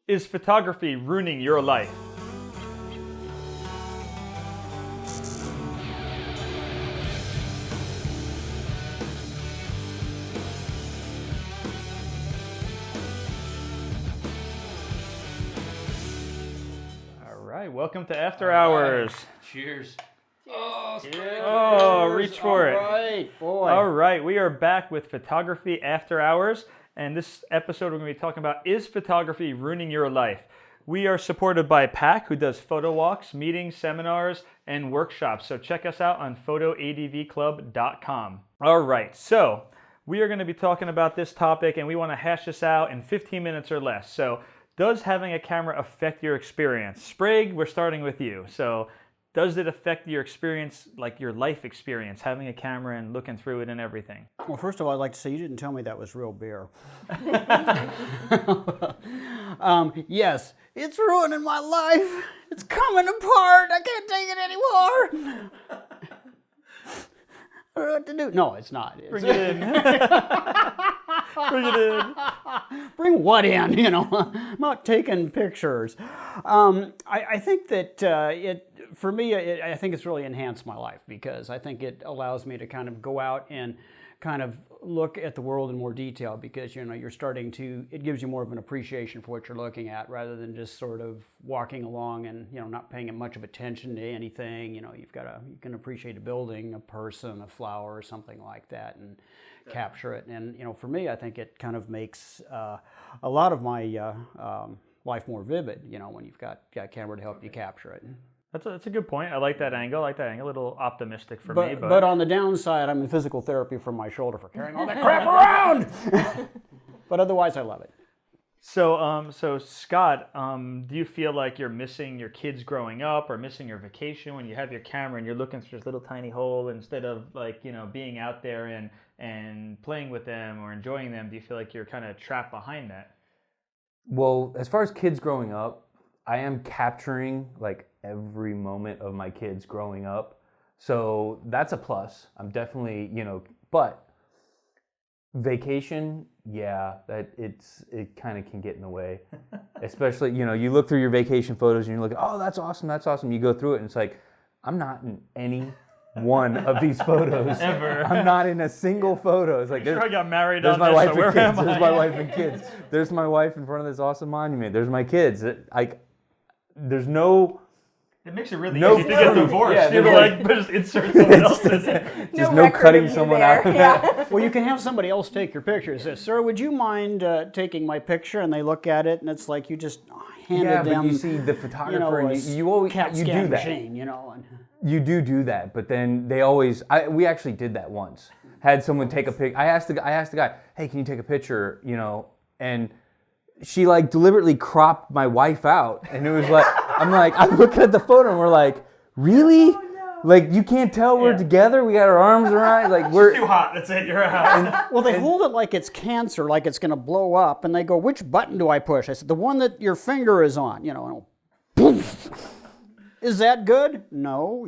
Is photography ruining your life? All right, welcome to After Hours. Cheers. Oh, reach for it. All right, boy. All right, we are back with Photography After Hours, and this episode we're going to be talking about, is photography ruining your life? We are supported by PAC, who does photo walks, meetings, seminars, and workshops. So check us out on photoadvclub.com. All right, so we are going to be talking about this topic, and we want to hash this out in 15 minutes or less. So does having a camera affect your experience? Sprague, we're starting with you. So does it affect your experience, like your life experience, having a camera and looking through it and everything? Well, first of all, I'd like to say you didn't tell me that was real beer. Yes, it's ruining my life. It's coming apart. I can't take it anymore. I don't know what to do. No, it's not. Bring it in. Bring it in. Bring what in? You know, I'm not taking pictures. I think that for me, I think it's really enhanced my life, because I think it allows me to kind of go out and kind of look at the world in more detail, because you're starting to, it gives you more of an appreciation for what you're looking at, rather than just sort of walking along and not paying much of attention to anything. You can appreciate a building, a person, a flower, or something like that, and capture it. And for me, I think it kind of makes a lot of my life more vivid, when you've got a camera to help you capture it. That's a good point. I like that angle. A little optimistic for me. But on the downside, I'm in physical therapy for my shoulder for carrying all that crap around. But otherwise, I love it. So Scott, do you feel like you're missing your kids growing up, or missing your vacation when you have your camera and you're looking through this little tiny hole instead of being out there and playing with them or enjoying them? Do you feel like you're kind of trapped behind that? Well, as far as kids growing up, I am capturing like every moment of my kids growing up. So that's a plus. I'm definitely, but vacation, yeah, it kind of can get in the way. Especially, you look through your vacation photos and you're like, oh, that's awesome. You go through it and it's like, I'm not in any one of these photos. Ever. I'm not in a single photo. It's like, sure I got married there's on my this, wife so where and kids. am I? There's my wife and kids. There's my wife in front of this awesome monument. There's my kids. There's no... It makes it really easy to get divorced. Yeah, just insert someone else's. Just no cutting someone out. Yeah. Well, you can have somebody else take your picture. It says, sir, would you mind taking my picture? And they look at it, and it's like you just handed them. But you see the photographer, and you always CAT you scan do that. machine, and You do that, but then they always. We actually did that once. Had someone take a pic. I asked the guy, hey, can you take a picture? And she like deliberately cropped my wife out, and it was like, I'm looking at the photo, and we're like, really? Oh, no. Like, you can't tell we're together? We got our arms around, like we're too hot. That's it. You're out. Well, they hold it like it's cancer, like it's going to blow up, and they go, which button do I push? I said, the one that your finger is on. And poof. Is that good? No,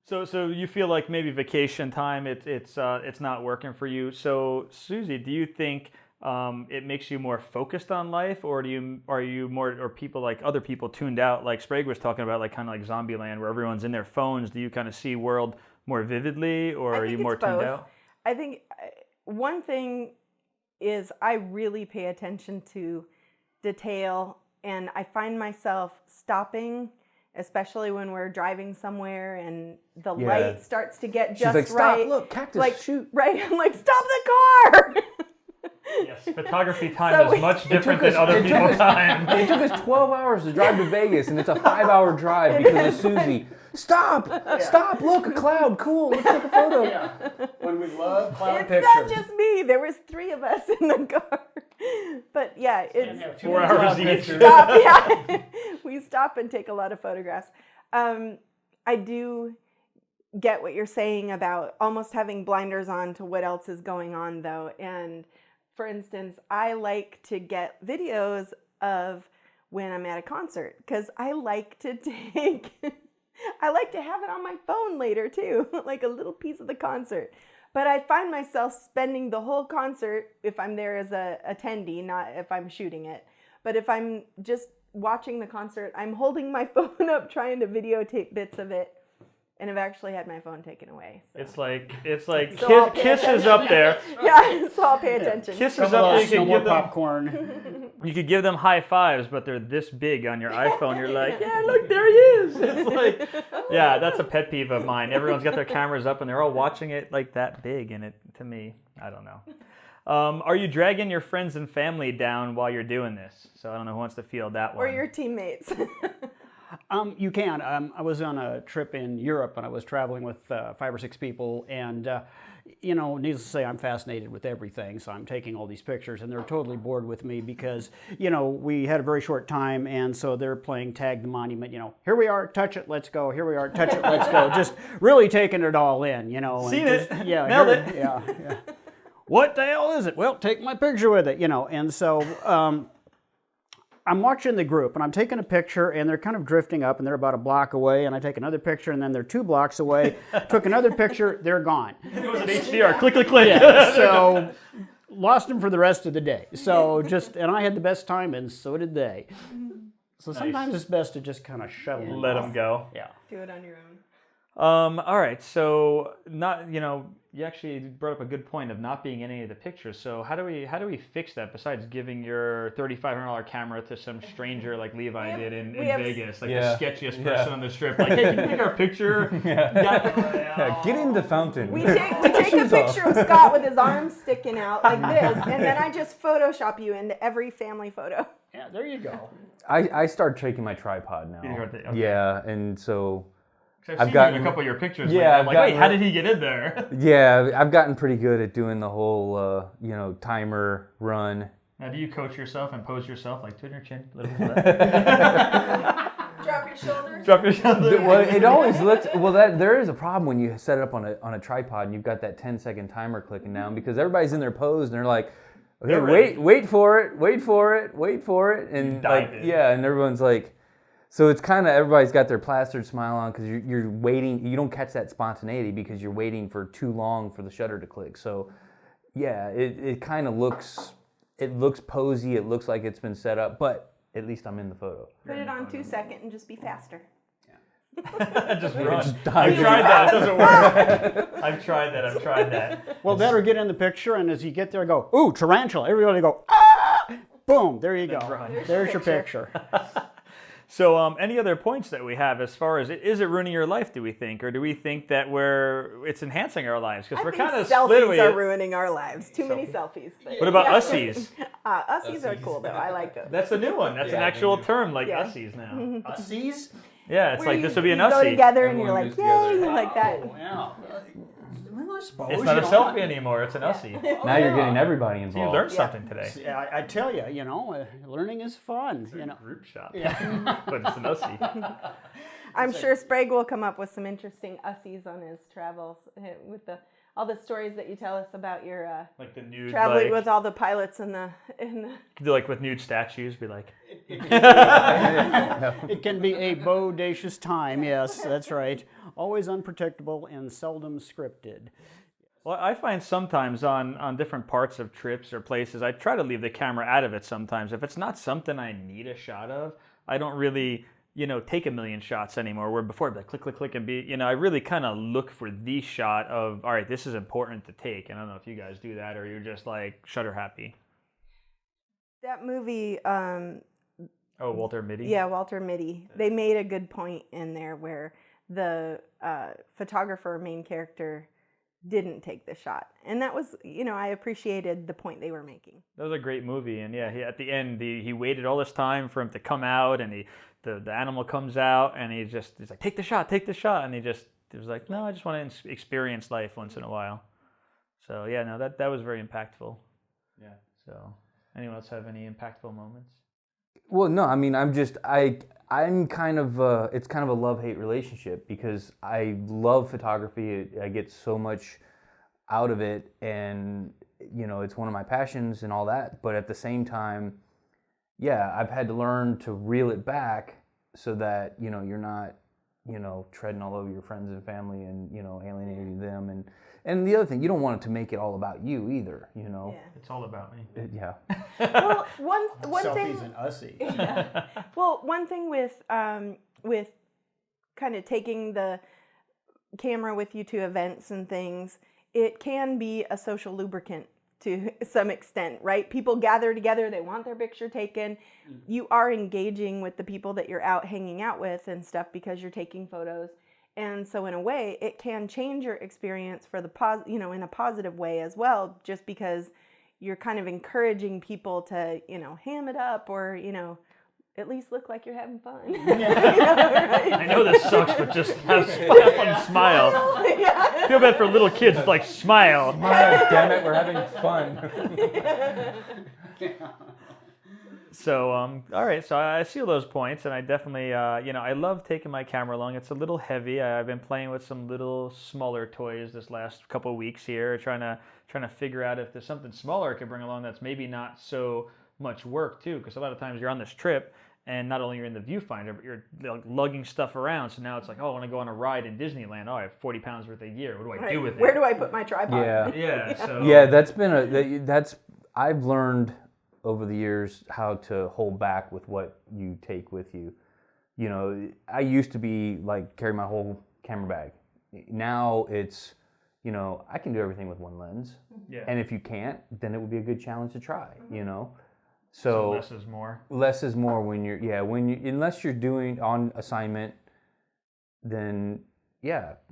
So you feel like maybe vacation time, it's not working for you. So Susie, do you think it makes you more focused on life, or are you more, or people like other people tuned out, like Sprague was talking about, like kind of like Zombieland, where everyone's in their phones? Do you kind of see world more vividly, or are you more tuned out? I think one thing is I really pay attention to detail, and I find myself stopping, especially when we're driving somewhere and the light starts to get just like, right. Stop, look, cactus, like, shoot. Right, I'm like, stop the car! Yes, photography time is much different than other people's time. It took us 12 hours to drive to Vegas, and it's a 5-hour drive because of Susie. Stop! Look, a cloud, cool, let's take a photo. Yeah. When we love cloud It's not just me. There was 3 of us in the car. But yeah, it's 4 hours each. We stop and take a lot of photographs. I do get what you're saying about almost having blinders on to what else is going on, though. And for instance, I like to get videos of when I'm at a concert, because I like to I like to have it on my phone later too, like a little piece of the concert. But I find myself spending the whole concert, if I'm there as a attendee, not if I'm shooting it, But if I'm just watching the concert, I'm holding my phone up trying to videotape bits of it, and I've actually had my phone taken away. So. It's like So I'll Kiss pay is up there. Yeah, so I'll pay attention. Kiss is Couple up there. of no more popcorn. You could give them high fives, but they're this big on your iPhone. You're like, yeah, look, there he is. It's like, yeah, that's a pet peeve of mine. Everyone's got their cameras up and they're all watching it like that big, and it, to me, I don't know. Are you dragging your friends and family down while you're doing this? So I don't know who wants to field that one. Or your teammates. You can. I was on a trip in Europe, and I was traveling with 5 or 6 people, and needless to say, I'm fascinated with everything, so I'm taking all these pictures, and they're totally bored with me because, we had a very short time, and so they're playing Tag the Monument, here we are, touch it, let's go, here we are, touch it, let's go, just really taking it all in, Seen it. Yeah. Nailed it. Yeah. What the hell is it? Well, take my picture with it, and so... I'm watching the group, and I'm taking a picture, and they're kind of drifting up, and they're about a block away, and I take another picture, and then they're 2 blocks away. Took another picture, they're gone. It was an HDR. Click, click, click. Yeah, so lost them for the rest of the day. So and I had the best time, and so did they. So sometimes it's best to just kind of shuttle them. Let them go. Yeah. Do it on your own. All right, so you actually brought up a good point of not being in any of the pictures. So how do we fix that besides giving your $3,500 camera to some stranger like Levi did in Vegas, like the sketchiest person on the strip? Like, hey, can you take our picture? Get in the fountain. We take a picture of Scott with his arms sticking out like this, and then I just Photoshop you into every family photo. Yeah, there you go. I start taking my tripod now. Okay. Yeah, and so... I've gotten a couple of your pictures. Yeah, I'm like, wait, how did he get in there? Yeah, I've gotten pretty good at doing the whole, timer run. Now, do you coach yourself and pose yourself like turn your chin a little bit? Drop your shoulders. Drop your shoulders. Well, it always looks there is a problem when you set it up on a tripod and you've got that 10-second timer clicking down because everybody's in their pose and they're like, okay, wait for it, and like, and everyone's like. So it's kind of everybody's got their plastered smile on because you're waiting. You don't catch that spontaneity because you're waiting for too long for the shutter to click. So, yeah, it kind of looks posy. It looks like it's been set up, but at least I'm in the photo. Put it on 2 second and just be faster. Just run. I've tried that. It doesn't work. I've tried that. Well, better get in the picture, and as you get there, go, ooh, tarantula. Everybody go, ah! Boom, there you go. There's your picture. So any other points that we have as far as, is it ruining your life, do we think? Or do we think that it's enhancing our lives? Because we're kind of split. Selfies are ruining our lives. Too many selfies. But what about ussies? Ussies are cool, though. I like those. That's a new one. That's an actual term, like ussies now. Ussies? Yeah, it's like this would be an ussie. You go ussie. together and you're like, yay, like that. Yeah. Well, I suppose, It's not a selfie anymore, it's an ussie. Now you're getting everybody involved. You learned something today. Yeah, I tell you, learning is fun. Group shot. Yeah. But it's an ussie. I'm sure Sprague will come up with some interesting ussies on his travels with all the stories that you tell us about your like the nude, traveling with all the pilots in the do like with nude statues, be like it can be a bodacious time. Yes, that's right. Always unpredictable and seldom scripted. Well, I find sometimes on different parts of trips or places, I try to leave the camera out of it sometimes. If it's not something I need a shot of, I don't really, take a million shots anymore. Where before I'd be like, click, click, click, and I really kind of look for the shot of, all right, this is important to take. And I don't know if you guys do that or you're just like shutter happy. That movie. Walter Mitty? Yeah, Walter Mitty. They made a good point in there where the photographer, main character, didn't take the shot. And that was, I appreciated the point they were making. That was a great movie. And yeah, at the end, he waited all this time for him to come out, and the animal comes out, and he's like, take the shot. And he was like, no, I just want to experience life once in a while. So yeah, no, that was very impactful. Yeah. So anyone else have any impactful moments? Well, no, I mean, I'm kind of, it's kind of a love-hate relationship because I love photography. I get so much out of it, and, it's one of my passions and all that. But at the same time, yeah, I've had to learn to reel it back so that, you're not treading all over your friends and family and, alienating them. And the other thing, you don't want it to make it all about you either, Yeah. It's all about me. Yeah. Well, one thing. Selfies and ussies. Yeah. Well, one thing with kind of taking the camera with you to events and things, it can be a social lubricant to some extent, right? People gather together, they want their picture taken. You are engaging with the people that you're out hanging out with and stuff because you're taking photos. And so in a way, it can change your experience for the in a positive way as well, just because you're kind of encouraging people to, ham it up or, at least look like you're having fun. Right? I know this sucks, but just have fun, smile. Yeah. Feel bad for little kids. It's like, smile. Smile, damn it, we're having fun. So, all right. So I see all those points, and I definitely, I love taking my camera along. It's a little heavy. I've been playing with some little smaller toys this last couple of weeks here, trying to figure out if there's something smaller I can bring along that's maybe not so much work too. Because a lot of times you're on this trip, and not only you're in the viewfinder, but you're lugging stuff around. So now it's like, oh, I want to go on a ride in Disneyland. Oh, I have 40 pounds worth of gear. What do I do with it? Where do I put my tripod? Yeah. Yeah. So. Yeah, that's been I've learned over the years how to hold back with what you take with you. I used to be like carry my whole camera bag. Now it's, I can do everything with one lens. Yeah. And if you can't, then it would be a good challenge to try, So less is more. Less is more unless you're doing on assignment, then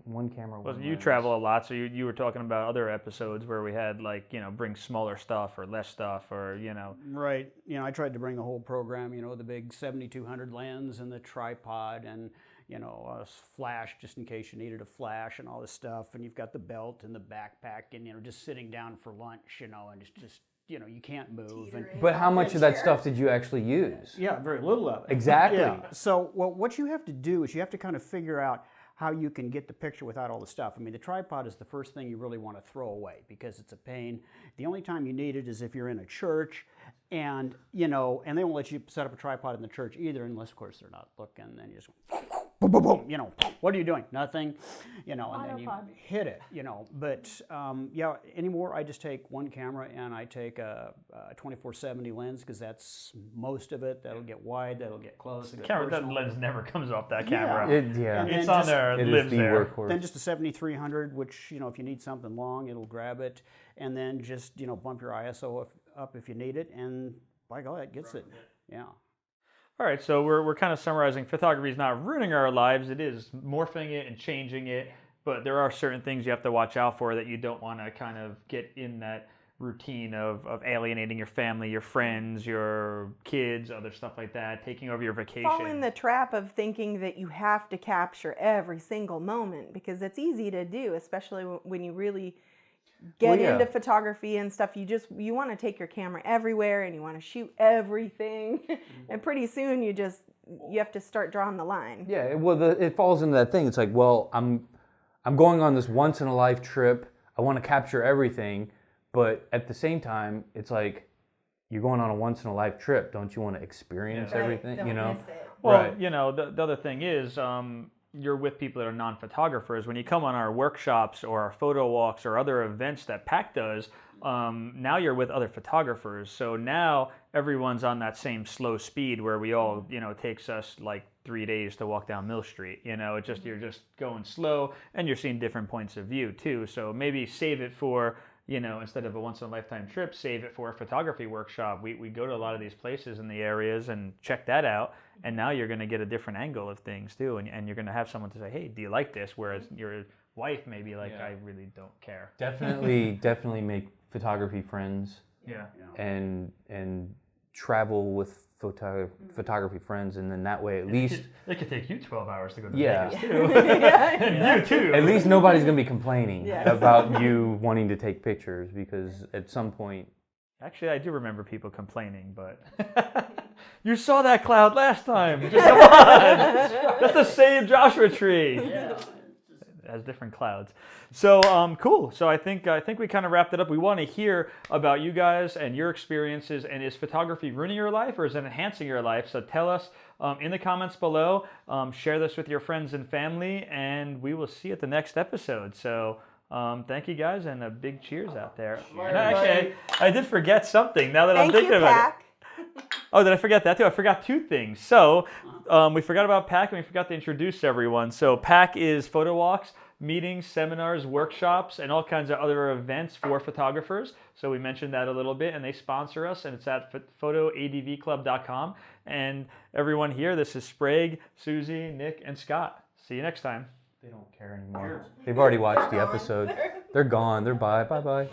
one camera. Well, one you lens. travel a lot, so you were talking about other episodes where we had bring smaller stuff or less stuff or Right. I tried to bring the whole program, the big 7200 lens and the tripod and, a flash just in case you needed a flash and all this stuff. And you've got the belt and the backpack and, just sitting down for lunch, and just you can't move. But how much of that stuff did you actually use? Yeah, very little of it. Exactly. Yeah. So what you have to do is you have to kind of figure out how you can get the picture without all the stuff. I mean, the tripod is the first thing you really want to throw away because it's a pain. The only time you need it is if you're in a church and, and they won't let you set up a tripod in the church either unless, of course, they're not looking. Then you just boom, boom, boom, what are you doing? Nothing, and then you hit it, But, anymore, I just take one camera and I take a 24-70 lens because that's most of it. That'll get wide, that'll get close. That lens never comes off that camera. It's on there, it lives there. Workhorse. Then just a 7300, which, if you need something long, it'll grab it. And then just, bump your ISO up if you need it. And by God, it gets it. Yeah. All right, so we're kind of summarizing. Photography is not ruining our lives. It is morphing it and changing it. But there are certain things you have to watch out for that you don't want to kind of get in that routine of alienating your family, your friends, your kids, other stuff like that, taking over your vacation. Fall in the trap of thinking that you have to capture every single moment because it's easy to do, especially when you really get into photography and stuff. You want to take your camera everywhere and you want to shoot everything. And pretty soon you have to start drawing the line. Yeah, well, it falls into that thing. It's like, well, I'm going on this once in a life trip. I want to capture everything, but at the same time, it's like you're going on a once in a life trip. Don't you want to experience everything? Don't miss it. Well, the other thing is, you're with people that are non-photographers. When you come on our workshops or our photo walks or other events that PAC does, now you're with other photographers. So now everyone's on that same slow speed where we all, it takes us like 3 days to walk down Mill Street. You're just going slow and you're seeing different points of view too. So maybe save it for, instead of a once in a lifetime trip, save it for a photography workshop. We go to a lot of these places in the areas and check that out. And now you're going to get a different angle of things too. And you're going to have someone to say, hey, do you like this? Whereas your wife may be like, I really don't care. Definitely make photography friends. Yeah. And travel with photography friends, and then that way at least it could take you 12 hours to go to Yeah. Vegas too. And you too. at least nobody's gonna be complaining about you wanting to take pictures, because at some point, actually I do remember people complaining, but you saw that cloud last time. Just come on. That's the same Joshua tree. has different clouds. So cool. So I think we kind of wrapped it up. We want to hear about you guys and your experiences. And is photography ruining your life or is it enhancing your life? So tell us in the comments below. Share this with your friends and family, and we will see you at the next episode. So thank you guys, and a big cheers out there. And actually, I did forget something now that I'm thinking about Pac. it. Oh, did I forget that too? I forgot two things. So we forgot about PAC, and we forgot to introduce everyone. So PAC is photo walks, meetings, seminars, workshops, and all kinds of other events for photographers. So we mentioned that a little bit, and they sponsor us, and it's at photoadvclub.com. And everyone here, this is Sprague, Susie, Nick, and Scott. See you next time. They don't care anymore. They've already watched the episode. They're gone. They're bye. Bye-bye.